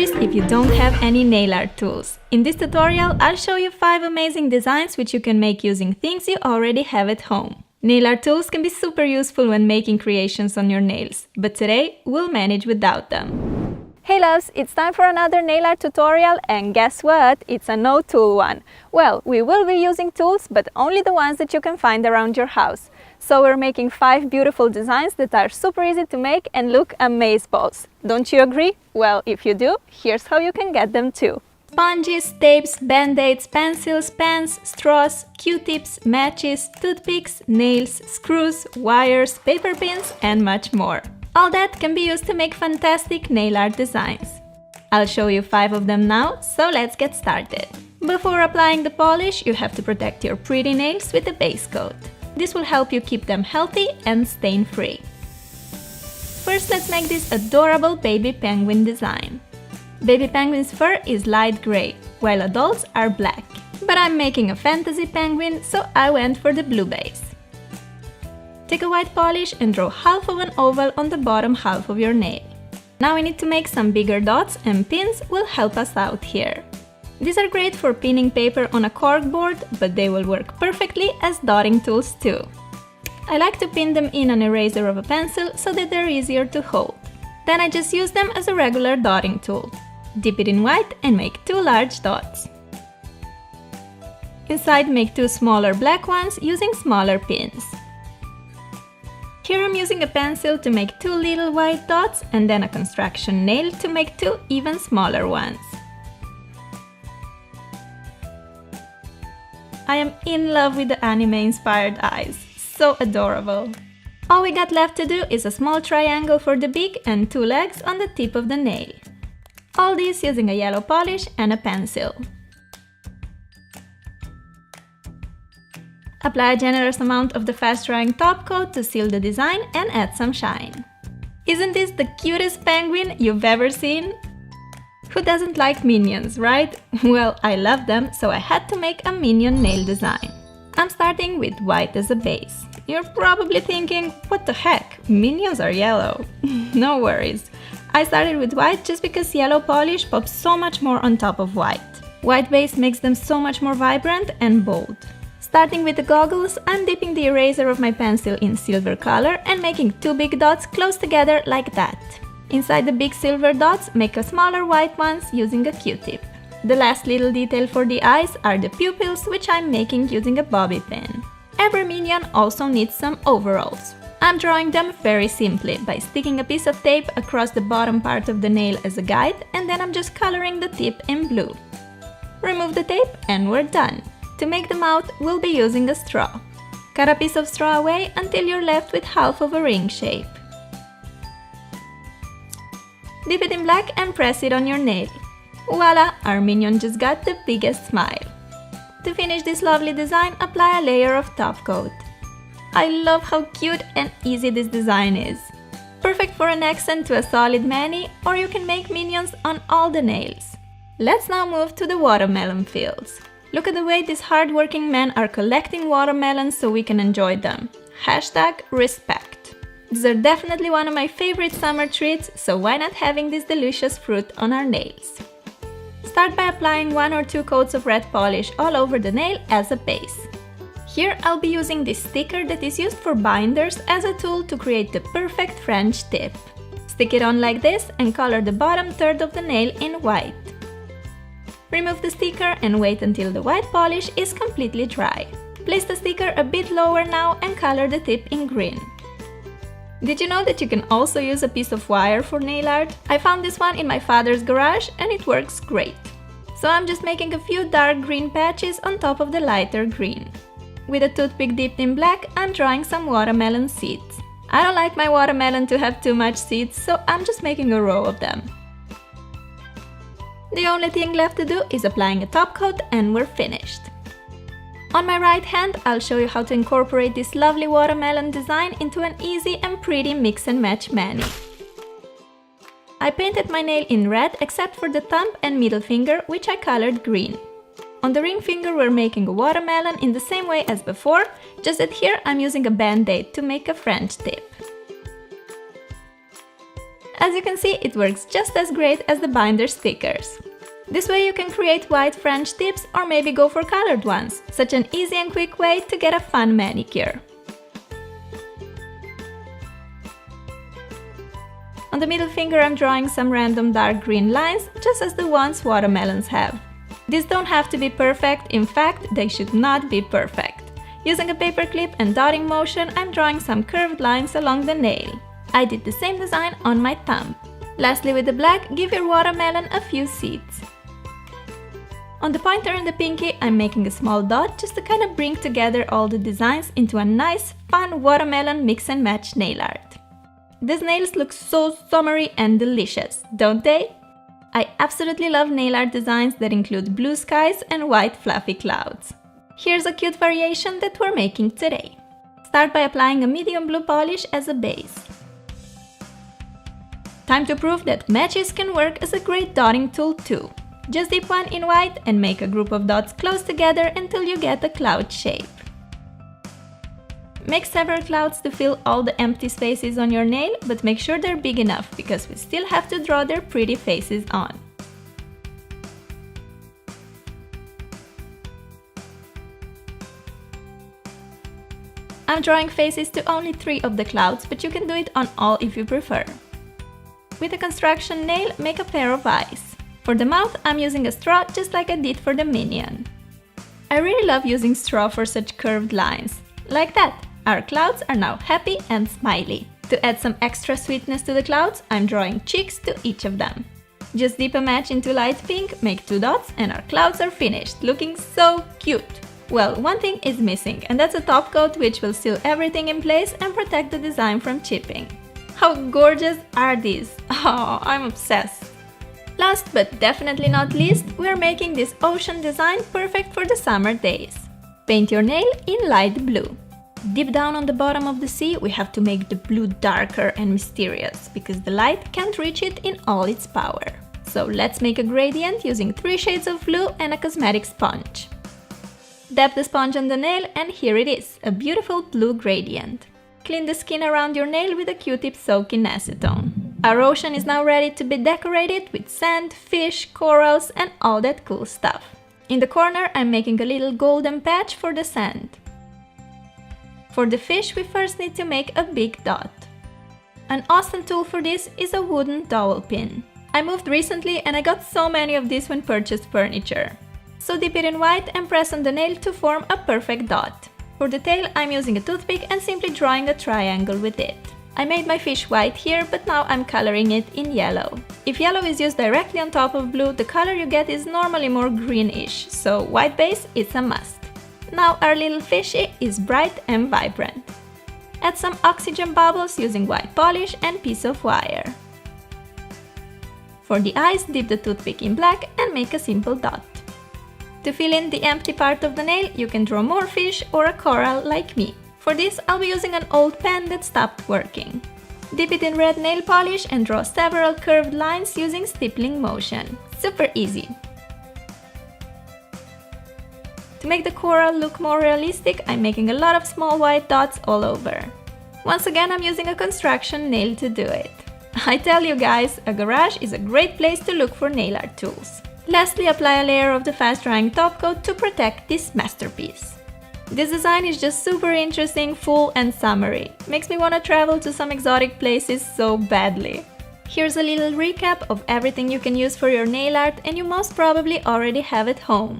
worries if you don't have any nail art tools. In this tutorial, I'll show you 5 amazing designs which you can make using things you already have at home. Nail art tools can be super useful when making creations on your nails, but today we'll manage without them. Hey loves, it's time for another nail art tutorial, and guess what? It's a no-tool one. Well, we will be using tools, but only the ones that you can find around your house. So we're making 5 beautiful designs that are super easy to make and look amazeballs. Don't you agree? Well, if you do, here's how you can get them too. Sponges, tapes, band-aids, pencils, pens, straws, Q-tips, matches, toothpicks, nails, screws, wires, paper pins, and much more. All that can be used to make fantastic nail art designs. I'll show you 5 of them now, so let's get started. Before applying the polish, you have to protect your pretty nails with a base coat. This will help you keep them healthy and stain-free. First, let's make this adorable baby penguin design. Baby penguin's fur is light gray, while adults are black. But I'm making a fantasy penguin, so I went for the blue base. Take a white polish and draw half of an oval on the bottom half of your nail. Now we need to make some bigger dots, and pins will help us out here. These are great for pinning paper on a corkboard, but they will work perfectly as dotting tools too. I like to pin them in an eraser of a pencil so that they're easier to hold. Then I just use them as a regular dotting tool. Dip it in white and make 2 large dots. Inside, make 2 smaller black ones using smaller pins. Here I'm using a pencil to make 2 little white dots and then a construction nail to make 2 even smaller ones. I am in love with the anime-inspired eyes. So adorable! All we got left to do is a small triangle for the beak and 2 legs on the tip of the nail. All this using a yellow polish and a pencil. Apply a generous amount of the fast-drying top coat to seal the design and add some shine. Isn't this the cutest penguin you've ever seen? Who doesn't like minions, right? Well, I love them, so I had to make a minion nail design. I'm starting with white as a base. You're probably thinking, what the heck, minions are yellow. No worries. I started with white just because yellow polish pops so much more on top of white. White base makes them so much more vibrant and bold. Starting with the goggles, I'm dipping the eraser of my pencil in silver color and making 2 big dots close together like that. Inside the big silver dots, make a smaller white ones using a Q-tip. The last little detail for the eyes are the pupils, which I'm making using a bobby pin. Every minion also needs some overalls. I'm drawing them very simply by sticking a piece of tape across the bottom part of the nail as a guide, and then I'm just coloring the tip in blue. Remove the tape and we're done. To make the mouth, we'll be using a straw. Cut a piece of straw away until you're left with half of a ring shape. Dip it in black and press it on your nail. Voila! Our minion just got the biggest smile. To finish this lovely design, apply a layer of top coat. I love how cute and easy this design is. Perfect for an accent to a solid mani, or you can make minions on all the nails. Let's now move to the watermelon fields. Look at the way these hard-working men are collecting watermelons so we can enjoy them. #respect. These are definitely one of my favorite summer treats, so why not having this delicious fruit on our nails? Start by applying 1 or 2 coats of red polish all over the nail as a base. Here I'll be using this sticker that is used for binders as a tool to create the perfect French tip. Stick it on like this and color the bottom third of the nail in white. Remove the sticker and wait until the white polish is completely dry. Place the sticker a bit lower now and color the tip in green. Did you know that you can also use a piece of wire for nail art? I found this one in my father's garage and it works great. So I'm just making a few dark green patches on top of the lighter green. With a toothpick dipped in black, I'm drawing some watermelon seeds. I don't like my watermelon to have too much seeds, so I'm just making a row of them. The only thing left to do is applying a top coat and we're finished. On my right hand, I'll show you how to incorporate this lovely watermelon design into an easy and pretty mix and match mani. I painted my nail in red except for the thumb and middle finger, which I colored green. On the ring finger we're making a watermelon in the same way as before, just that here I'm using a band-aid to make a French tip. As you can see, it works just as great as the binder stickers. This way you can create white French tips or maybe go for colored ones. Such an easy and quick way to get a fun manicure. On the middle finger I'm drawing some random dark green lines, just as the ones watermelons have. These don't have to be perfect, in fact, they should not be perfect. Using a paper clip and dotting motion, I'm drawing some curved lines along the nail. I did the same design on my thumb. Lastly, with the black, give your watermelon a few seeds. On the pointer and the pinky, I'm making a small dot just to kind of bring together all the designs into a nice, fun watermelon mix and match nail art. These nails look so summery and delicious, don't they? I absolutely love nail art designs that include blue skies and white fluffy clouds. Here's a cute variation that we're making today. Start by applying a medium blue polish as a base. Time to prove that matches can work as a great dotting tool too. Just dip one in white and make a group of dots close together until you get a cloud shape. Make several clouds to fill all the empty spaces on your nail, but make sure they're big enough because we still have to draw their pretty faces on. I'm drawing faces to only 3 of the clouds, but you can do it on all if you prefer. With a construction nail, make a pair of eyes. For the mouth, I'm using a straw just like I did for the minion. I really love using straw for such curved lines. Like that! Our clouds are now happy and smiley. To add some extra sweetness to the clouds, I'm drawing cheeks to each of them. Just dip a match into light pink, make 2 dots, and our clouds are finished, looking so cute! Well, one thing is missing, and that's a top coat which will seal everything in place and protect the design from chipping. How gorgeous are these? Oh, I'm obsessed! Last but definitely not least, we're making this ocean design perfect for the summer days. Paint your nail in light blue. Deep down on the bottom of the sea, we have to make the blue darker and mysterious, because the light can't reach it in all its power. So let's make a gradient using 3 shades of blue and a cosmetic sponge. Dab the sponge on the nail and here it is, a beautiful blue gradient. Clean the skin around your nail with a Q-tip soaked in acetone. Our ocean is now ready to be decorated with sand, fish, corals and all that cool stuff. In the corner, I'm making a little golden patch for the sand. For the fish, we first need to make a big dot. An awesome tool for this is a wooden dowel pin. I moved recently and I got so many of these when purchased furniture. So dip it in white and press on the nail to form a perfect dot. For the tail, I'm using a toothpick and simply drawing a triangle with it. I made my fish white here, but now I'm coloring it in yellow. If yellow is used directly on top of blue, the color you get is normally more greenish, so white base is a must. Now our little fishy is bright and vibrant. Add some oxygen bubbles using white polish and piece of wire. For the eyes, dip the toothpick in black and make a simple dot. To fill in the empty part of the nail, you can draw more fish or a coral like me. For this, I'll be using an old pen that stopped working. Dip it in red nail polish and draw several curved lines using stippling motion. Super easy! To make the coral look more realistic, I'm making a lot of small white dots all over. Once again, I'm using a construction nail to do it. I tell you guys, a garage is a great place to look for nail art tools. Lastly, apply a layer of the fast-drying top coat to protect this masterpiece. This design is just super interesting, full and summery. Makes me want to travel to some exotic places so badly. Here's a little recap of everything you can use for your nail art and you most probably already have at home.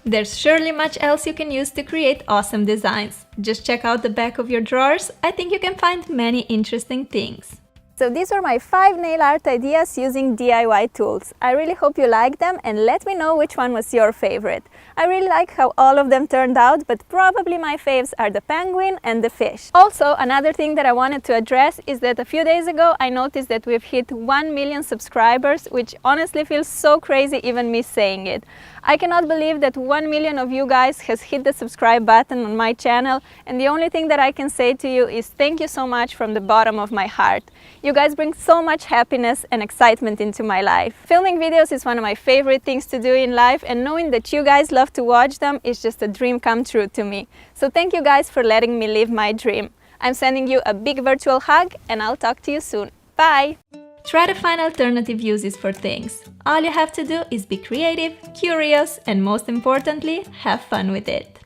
There's surely much else you can use to create awesome designs. Just check out the back of your drawers, I think you can find many interesting things. So these were my 5 nail art ideas using DIY tools. I really hope you liked them and let me know which one was your favorite. I really like how all of them turned out, but probably my faves are the penguin and the fish. Also, another thing that I wanted to address is that a few days ago I noticed that we've hit 1 million subscribers, which honestly feels so crazy even me saying it. I cannot believe that 1 million of you guys has hit the subscribe button on my channel, and the only thing that I can say to you is thank you so much from the bottom of my heart. You guys bring so much happiness and excitement into my life. Filming videos is one of my favorite things to do in life, and knowing that you guys love to watch them is just a dream come true to me. So thank you guys for letting me live my dream. I'm sending you a big virtual hug and I'll talk to you soon. Bye! Try to find alternative uses for things. All you have to do is be creative, curious, and most importantly, have fun with it.